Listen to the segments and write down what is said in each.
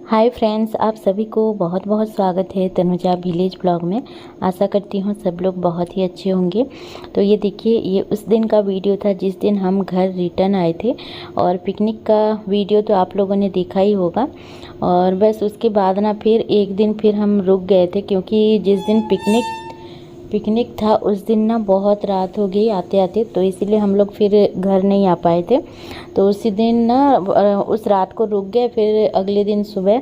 Hi friends, आप सभी को बहुत बहुत स्वागत है तनुजा विलेज ब्लॉग में। आशा करती हूँ सब लोग बहुत ही अच्छे होंगे। तो ये देखिए, ये उस दिन का वीडियो था जिस दिन हम घर रिटर्न आए थे। और पिकनिक का वीडियो तो आप लोगों ने देखा ही होगा। और बस उसके बाद ना फिर एक दिन फिर हम रुक गए थे, क्योंकि जिस दिन पिकनिक था उस दिन ना बहुत रात हो गई आते आते, तो इसीलिए हम लोग फिर घर नहीं आ पाए थे। तो उसी दिन ना उस रात को रुक गए, फिर अगले दिन सुबह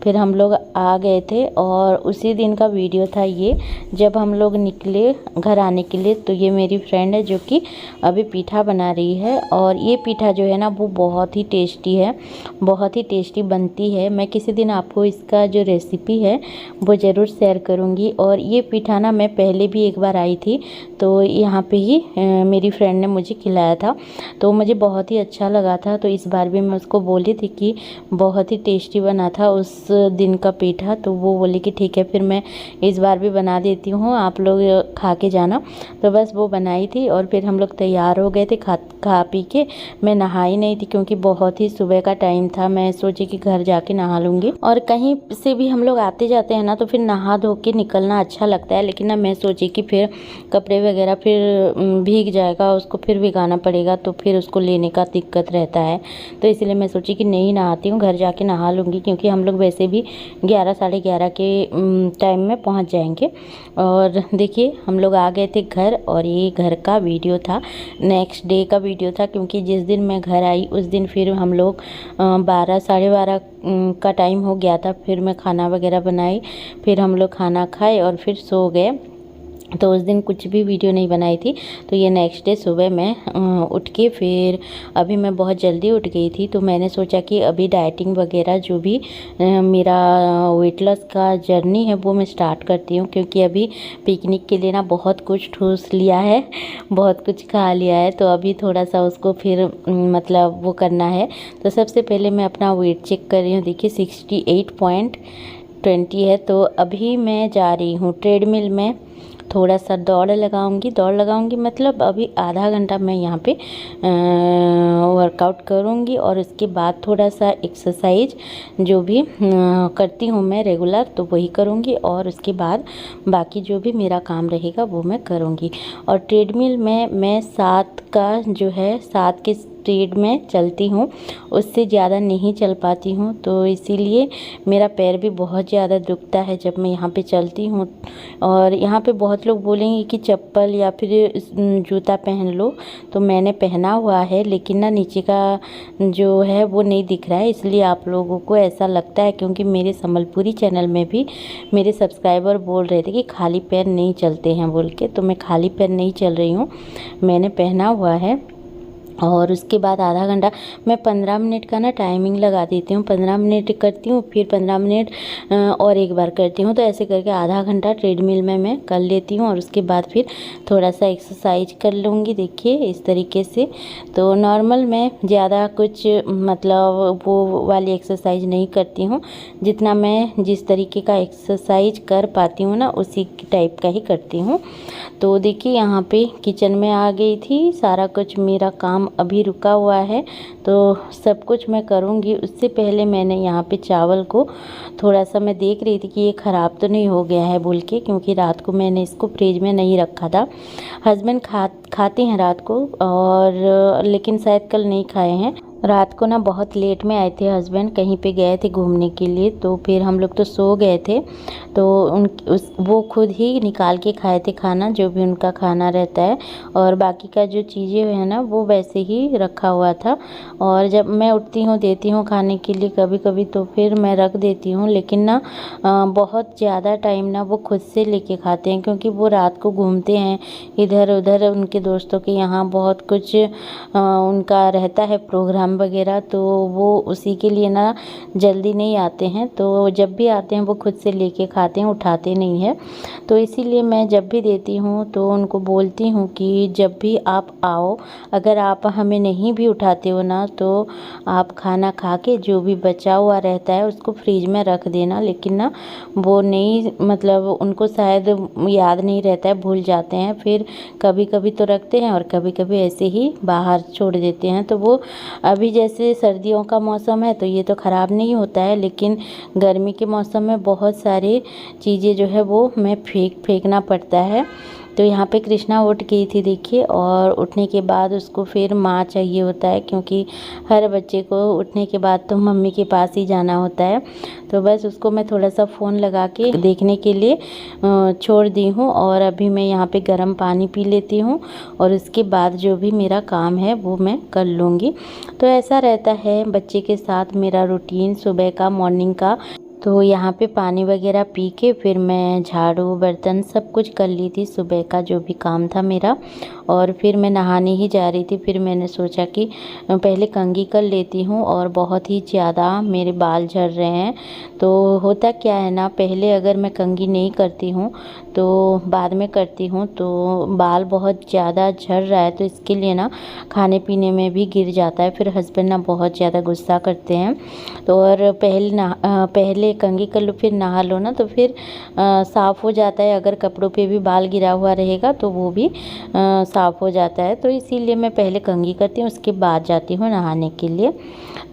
फिर हम लोग आ गए थे। और उसी दिन का वीडियो था ये, जब हम लोग निकले घर आने के लिए। तो ये मेरी फ्रेंड है जो कि अभी पीठा बना रही है। और ये पीठा जो है ना वो बहुत ही टेस्टी है, बहुत ही टेस्टी बनती है। मैं किसी दिन आपको इसका जो रेसिपी है वो ज़रूर शेयर करूँगी। और ये पीठा ना मैं पहले भी एक बार आई थी, तो यहाँ पे ही मेरी फ्रेंड ने मुझे खिलाया था, तो मुझे बहुत ही अच्छा लगा था। तो इस बार भी मैं उसको बोली थी कि बहुत ही टेस्टी बना था उस दिन का पीठा। तो वो बोली कि ठीक है, फिर मैं इस बार भी बना देती हूँ, आप लोग खा के जाना। तो बस वो बनाई थी और फिर हम लोग तैयार हो गए थे। खा पी के मैं नहाई नहीं थी, क्योंकि बहुत ही सुबह का टाइम था। मैं सोची कि घर जाके नहा लूँगी। और कहीं से भी हम लोग आते जाते हैं ना, तो फिर नहा धो के निकलना अच्छा लगता है। लेकिन ना मैं सोची कि फिर कपड़े वगैरह फिर भीग जाएगा, उसको फिर भिगाना पड़ेगा, तो फिर उसको लेने का दिक्कत रहता है। तो इसलिए मैं सोची कि नहीं नहाती हूँ, घर जाके नहा लूँगी, क्योंकि हम लोग वैसे भी 11 साढ़े 11 के टाइम में पहुँच जाएंगे। और देखिए, हम लोग आ गए थे घर। और ये घर का वीडियो था, नेक्स्ट डे का वीडियो था, क्योंकि जिस दिन मैं घर आई उस दिन फिर हम लोग 12 साढ़े 12 का टाइम हो गया था। फिर मैं खाना वगैरह बनाई, फिर हम लोग खाना खाए और फिर सो गए। तो उस दिन कुछ भी वीडियो नहीं बनाई थी। तो ये नेक्स्ट डे सुबह मैं उठ के फिर अभी मैं बहुत जल्दी उठ गई थी। तो मैंने सोचा कि अभी डाइटिंग वगैरह जो भी मेरा वेट लॉस का जर्नी है वो मैं स्टार्ट करती हूँ, क्योंकि अभी पिकनिक के लिए ना बहुत कुछ ठूस लिया है, बहुत कुछ खा लिया है। तो अभी थोड़ा सा उसको फिर मतलब वो करना है। तो सबसे पहले मैं अपना वेट चेक कर रही हूँ। देखिए 68.20 है। तो अभी मैं जा रही हूँ ट्रेडमिल में, थोड़ा सा दौड़ लगाऊंगी मतलब अभी आधा घंटा मैं यहाँ पे वर्कआउट करूँगी। और उसके बाद थोड़ा सा एक्सरसाइज जो भी करती हूँ मैं रेगुलर, तो वही करूँगी। और उसके बाद बाकी जो भी मेरा काम रहेगा वो मैं करूँगी। और ट्रेडमिल में मैं 7 का जो है 7 के स्पीड में चलती हूँ, उससे ज़्यादा नहीं चल पाती हूँ। तो इसीलिए मेरा पैर भी बहुत ज़्यादा दुखता है जब मैं यहाँ पे चलती हूँ। और यहाँ पे बहुत लोग बोलेंगे कि चप्पल या फिर जूता पहन लो, तो मैंने पहना हुआ है, लेकिन ना नीचे का जो है वो नहीं दिख रहा है, इसलिए आप लोगों को ऐसा लगता है। क्योंकि मेरे संबलपुरी चैनल में भी मेरे सब्सक्राइबर बोल रहे थे कि खाली पैर नहीं चलते हैं बोल के, तो मैं खाली पैर नहीं चल रही हूँ, मैंने पहना हुआ है। और उसके बाद आधा घंटा मैं 15 मिनट का ना टाइमिंग लगा देती हूँ। 15 मिनट करती हूँ, फिर 15 मिनट और एक बार करती हूँ। तो ऐसे करके आधा घंटा ट्रेडमिल में मैं कर लेती हूँ। और उसके बाद फिर थोड़ा सा एक्सरसाइज कर लूँगी। देखिए इस तरीके से। तो नॉर्मल मैं ज़्यादा कुछ मतलब वो वाली एक्सरसाइज नहीं करती हूँ, जितना मैं जिस तरीके का एक्सरसाइज कर पाती हूँ ना उसी टाइप का ही करती हूँ। तो देखिए यहाँ पे किचन में आ गई थी, सारा कुछ मेरा काम अभी रुका हुआ है, तो सब कुछ मैं करूँगी। उससे पहले मैंने यहाँ पे चावल को थोड़ा सा मैं देख रही थी कि ये ख़राब तो नहीं हो गया है बोल के, क्योंकि रात को मैंने इसको फ्रिज में नहीं रखा था। हस्बैंड खाते हैं रात को, और लेकिन शायद कल नहीं खाए हैं। रात को ना बहुत लेट में आए थे हस्बैंड, कहीं पे गए थे घूमने के लिए, तो फिर हम लोग तो सो गए थे। तो वो खुद ही निकाल के खाए थे खाना, जो भी उनका खाना रहता है। और बाकी का जो चीज़ें है ना वो वैसे ही रखा हुआ था। और जब मैं उठती हूँ देती हूँ खाने के लिए कभी कभी, तो फिर मैं रख देती हूँ। लेकिन ना बहुत ज़्यादा टाइम ना वो खुद से लेके खाते हैं, क्योंकि वो रात को घूमते हैं इधर उधर, उनके दोस्तों के यहाँ बहुत कुछ उनका रहता है प्रोग्राम वगैरह, तो वो उसी के लिए ना जल्दी नहीं आते हैं। तो जब भी आते हैं वो खुद से लेके खाते हैं, उठाते नहीं हैं। तो इसीलिए मैं जब भी देती हूँ तो उनको बोलती हूँ कि जब भी आप आओ, अगर आप हमें नहीं भी उठाते हो ना, तो आप खाना खा के जो भी बचा हुआ रहता है उसको फ्रिज में रख देना। लेकिन ना वो नहीं, मतलब उनको शायद याद नहीं रहता है, भूल जाते हैं। फिर कभी कभी तो रखते हैं और कभी कभी ऐसे ही बाहर छोड़ देते हैं। तो वो अभी जैसे सर्दियों का मौसम है तो ये तो ख़राब नहीं होता है, लेकिन गर्मी के मौसम में बहुत सारी चीज़ें जो है वो मैं फेंकना पड़ता है। तो यहाँ पे कृष्णा उठ गई थी देखिए, और उठने के बाद उसको फिर माँ चाहिए होता है, क्योंकि हर बच्चे को उठने के बाद तो मम्मी के पास ही जाना होता है। तो बस उसको मैं थोड़ा सा फ़ोन लगा के देखने के लिए छोड़ दी हूँ, और अभी मैं यहाँ पे गर्म पानी पी लेती हूँ, और उसके बाद जो भी मेरा काम है वो मैं कर लूँगी। तो ऐसा रहता है बच्चे के साथ मेरा रूटीन सुबह का, मॉर्निंग का। तो यहाँ पे पानी वगैरह पी के फिर मैं झाड़ू बर्तन सब कुछ कर ली थी, सुबह का जो भी काम था मेरा, और फिर मैं नहाने ही जा रही थी। फिर मैंने सोचा कि पहले कंघी कर लेती हूँ, और बहुत ही ज़्यादा मेरे बाल झड़ रहे हैं। तो होता क्या है ना, पहले अगर मैं कंघी नहीं करती हूँ तो बाद में करती हूँ तो बाल बहुत ज़्यादा झड़ रहा है, तो इसके लिए ना खाने पीने में भी गिर जाता है। फिर हस्बैंड ना बहुत ज़्यादा गुस्सा करते हैं। तो और पहले कंघी कर लो फिर नहा लो ना, तो फिर साफ़ हो जाता है। अगर कपड़ों पे भी बाल गिरा हुआ रहेगा तो वो भी साफ़ हो जाता है। तो इसीलिए मैं पहले कंघी करती हूँ, उसके बाद जाती हूँ नहाने के लिए।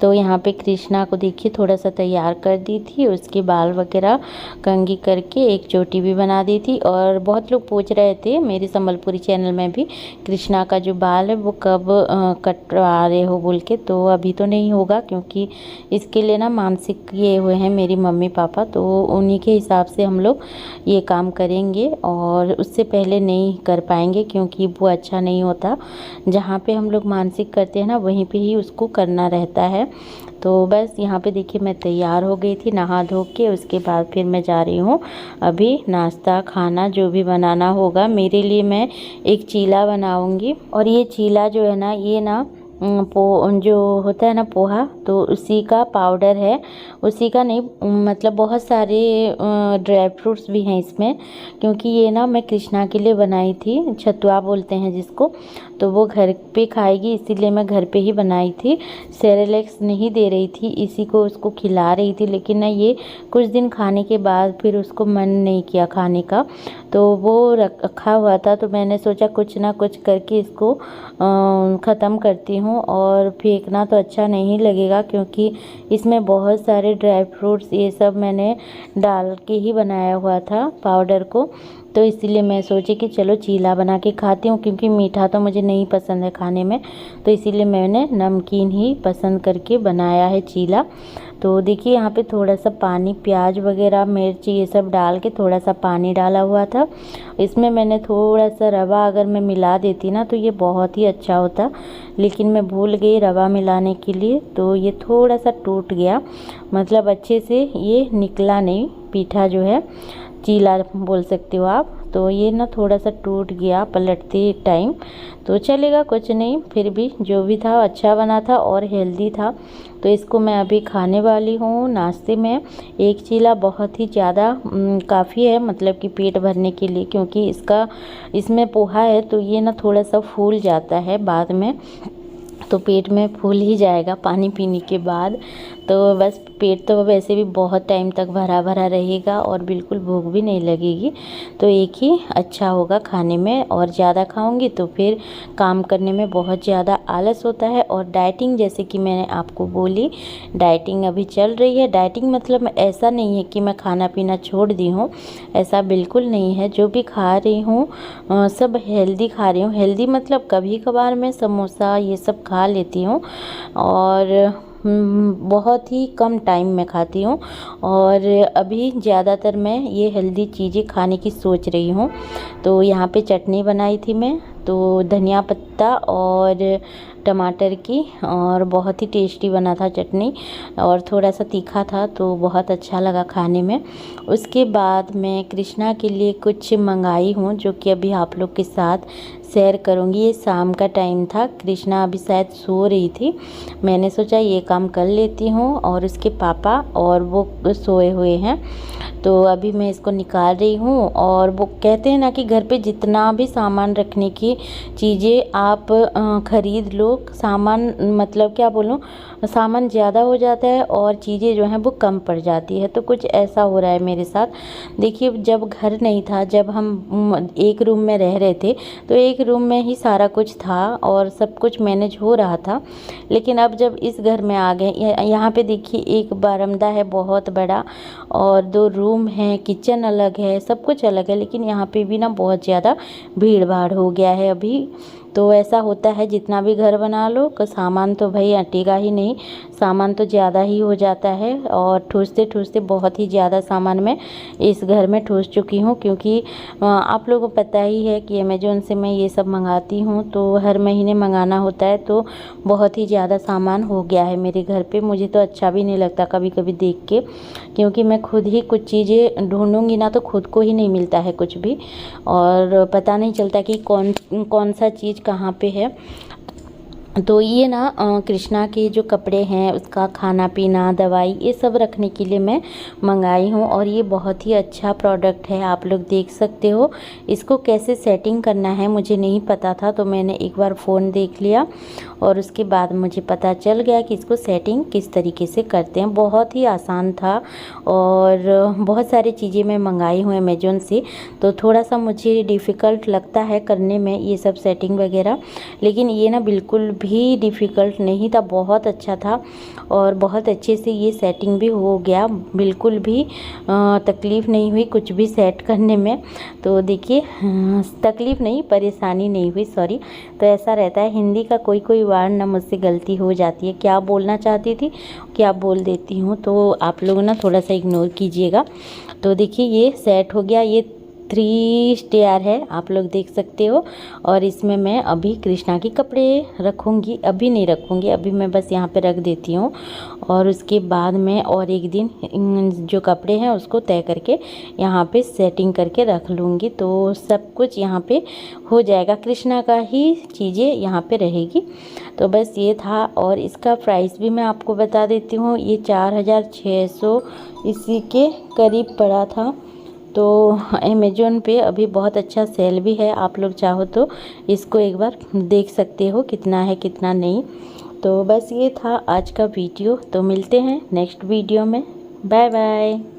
तो यहाँ पे कृष्णा को देखिए थोड़ा सा तैयार कर दी थी, उसके बाल वगैरह कंघी करके एक चोटी भी बना दी थी। और बहुत लोग पूछ रहे थे मेरे संबलपुरी चैनल में भी, कृष्णा का जो बाल है वो कब कटवा रहे हो बोल के। तो अभी तो नहीं होगा, क्योंकि इसके लिए ना मानसिक किए हुए हैं मेरी मम्मी पापा, तो उन्हीं के हिसाब से हम लोग ये काम करेंगे, और उससे पहले नहीं कर पाएंगे, क्योंकि वो अच्छा नहीं होता। जहाँ पे हम लोग मानसिक करते हैं ना वहीं पे ही उसको करना रहता है। तो बस यहाँ पे देखिए मैं तैयार हो गई थी नहा धो के। उसके बाद फिर मैं जा रही हूँ अभी नाश्ता खाना जो भी बनाना होगा मेरे लिए। मैं एक चीला बनाऊँगी, और ये चीला जो है ना, ये ना जो होता है ना पोहा, तो उसी का पाउडर है, उसी का नहीं, मतलब बहुत सारे ड्राई फ्रूट्स भी हैं इसमें। क्योंकि ये ना मैं कृष्णा के लिए बनाई थी, छतुआ बोलते हैं जिसको, तो वो घर पे खाएगी इसीलिए मैं घर पे ही बनाई थी। सेरेलेक्स नहीं दे रही थी, इसी को उसको खिला रही थी, लेकिन ना ये कुछ दिन खाने के बाद फिर उसको मन नहीं किया खाने का, तो वो रखा हुआ था। तो मैंने सोचा कुछ ना कुछ करके इसको ख़त्म करती हूँ, और फेंकना तो अच्छा नहीं लगेगा, क्योंकि इसमें बहुत सारे ड्राई फ्रूट्स ये सब मैंने डाल के ही बनाया हुआ था पाउडर को। तो इसीलिए मैं सोची कि चलो चीला बना के खाती हूँ, क्योंकि मीठा तो मुझे नहीं पसंद है खाने में, तो इसीलिए मैंने नमकीन ही पसंद करके बनाया है चीला। तो देखिए यहाँ पे थोड़ा सा पानी, प्याज वगैरह मिर्च ये सब डाल के थोड़ा सा पानी डाला हुआ था। इसमें मैंने थोड़ा सा रवा अगर मैं मिला देती ना तो ये बहुत ही अच्छा होता, लेकिन मैं भूल गई रवा मिलाने के लिए, तो ये थोड़ा सा टूट गया, मतलब अच्छे से ये निकला नहीं, पीठा जो है चीला बोल सकते हो आप। तो ये ना थोड़ा सा टूट गया पलटते टाइम, तो चलेगा कुछ नहीं, फिर भी जो भी था अच्छा बना था और हेल्दी था। तो इसको मैं अभी खाने वाली हूँ नाश्ते में। एक चीला बहुत ही ज़्यादा काफ़ी है, मतलब कि पेट भरने के लिए, क्योंकि इसमें पोहा है तो ये ना थोड़ा सा फूल जाता है बाद में, तो पेट में फूल ही जाएगा पानी पीने के बाद। तो बस पेट तो वैसे भी बहुत टाइम तक भरा भरा रहेगा और बिल्कुल भूख भी नहीं लगेगी, तो एक ही अच्छा होगा खाने में। और ज़्यादा खाऊंगी तो फिर काम करने में बहुत ज़्यादा आलस होता है। और डाइटिंग, जैसे कि मैंने आपको बोली, डाइटिंग अभी चल रही है। डाइटिंग मतलब ऐसा नहीं है कि मैं खाना पीना छोड़ दी हूँ, ऐसा बिल्कुल नहीं है। जो भी खा रही हूँ सब हेल्दी खा रही हूँ। हेल्दी मतलब कभी कभार मैं समोसा ये सब खा लेती हूँ, और बहुत ही कम टाइम में खाती हूँ, और अभी ज़्यादातर मैं ये हेल्दी चीज़ें खाने की सोच रही हूँ। तो यहाँ पे चटनी बनाई थी मैं, तो धनिया पत्ता और टमाटर की, और बहुत ही टेस्टी बना था चटनी, और थोड़ा सा तीखा था तो बहुत अच्छा लगा खाने में। उसके बाद मैं कृष्णा के लिए कुछ मंगाई हूँ, जो कि अभी आप लोग के साथ शेयर करूँगी। ये शाम का टाइम था, कृष्णा अभी शायद सो रही थी, मैंने सोचा ये काम कर लेती हूँ, और उसके पापा और वो सोए हुए हैं, तो अभी मैं इसको निकाल रही हूँ। और वो कहते हैं ना कि घर पे जितना भी सामान रखने की चीज़ें आप ख़रीद लो, सामान मतलब क्या बोलूँ, सामान ज़्यादा हो जाता है और चीज़ें जो हैं वो कम पड़ जाती है। तो कुछ ऐसा हो रहा है मेरे साथ। देखिए जब घर नहीं था, जब हम एक रूम में रह रहे थे, तो एक एक रूम में ही सारा कुछ था और सब कुछ मैनेज हो रहा था। लेकिन अब जब इस घर में आ गए, यहाँ पे देखिए एक बरामदा है बहुत बड़ा और 2 रूम हैं, किचन अलग है, सब कुछ अलग है, लेकिन यहाँ पे भी ना बहुत ज़्यादा भीड़ भाड़ हो गया है अभी। तो ऐसा होता है, जितना भी घर बना लो सामान तो भाई अटेगा ही नहीं, सामान तो ज़्यादा ही हो जाता है। और ठूसते ठूसते बहुत ही ज़्यादा सामान मैं इस घर में ठूस चुकी हूँ, क्योंकि आप लोगों को पता ही है कि अमेज़ॉन से मैं ये सब मंगाती हूँ, तो हर महीने मंगाना होता है, तो बहुत ही ज़्यादा सामान हो गया है मेरे घर पे। मुझे तो अच्छा भी नहीं लगता कभी कभी देख के, क्योंकि मैं खुद ही कुछ चीज़ें ढूंढूंगी ना तो खुद को ही नहीं मिलता है कुछ भी, और पता नहीं चलता कि कौन कौन सा चीज़ कहाँ पे है। तो ये ना कृष्णा के जो कपड़े हैं, उसका खाना पीना, दवाई, ये सब रखने के लिए मैं मंगाई हूँ। और ये बहुत ही अच्छा प्रोडक्ट है, आप लोग देख सकते हो। इसको कैसे सेटिंग करना है मुझे नहीं पता था, तो मैंने एक बार फ़ोन देख लिया और उसके बाद मुझे पता चल गया कि इसको सेटिंग किस तरीके से करते हैं। बहुत ही आसान था और बहुत सारी चीज़ें मैं मंगाई हूँ अमेज़ॉन से, तो थोड़ा सा मुझे डिफ़िकल्ट लगता है करने में ये सब सेटिंग वगैरह, लेकिन ये ना बिल्कुल भी डिफ़िकल्ट नहीं था, बहुत अच्छा था और बहुत अच्छे से ये सेटिंग भी हो गया। बिल्कुल भी तकलीफ़ नहीं हुई कुछ भी सेट करने में। तो देखिए तकलीफ़ नहीं, परेशानी नहीं हुई, सॉरी। तो ऐसा रहता है, हिंदी का कोई कोई वर्ड ना मुझसे गलती हो जाती है, क्या बोलना चाहती थी क्या बोल देती हूँ, तो आप लोग ना थोड़ा सा इग्नोर कीजिएगा। तो देखिए ये सेट हो गया, ये 3 स्टेयर है, आप लोग देख सकते हो। और इसमें मैं अभी कृष्णा के कपड़े रखूँगी, अभी नहीं रखूँगी, अभी मैं बस यहाँ पे रख देती हूँ और उसके बाद मैं और एक दिन जो कपड़े हैं उसको तय करके यहाँ पे सेटिंग करके रख लूँगी। तो सब कुछ यहाँ पे हो जाएगा, कृष्णा का ही चीज़ें यहाँ पे रहेगी। तो बस ये था। और इसका प्राइस भी मैं आपको बता देती हूँ, ये 4600 इसी के करीब पड़ा था। तो अमेज़ॉन पे अभी बहुत अच्छा सेल भी है, आप लोग चाहो तो इसको एक बार देख सकते हो कितना है कितना नहीं। तो बस ये था आज का वीडियो, तो मिलते हैं नेक्स्ट वीडियो में। Bye bye.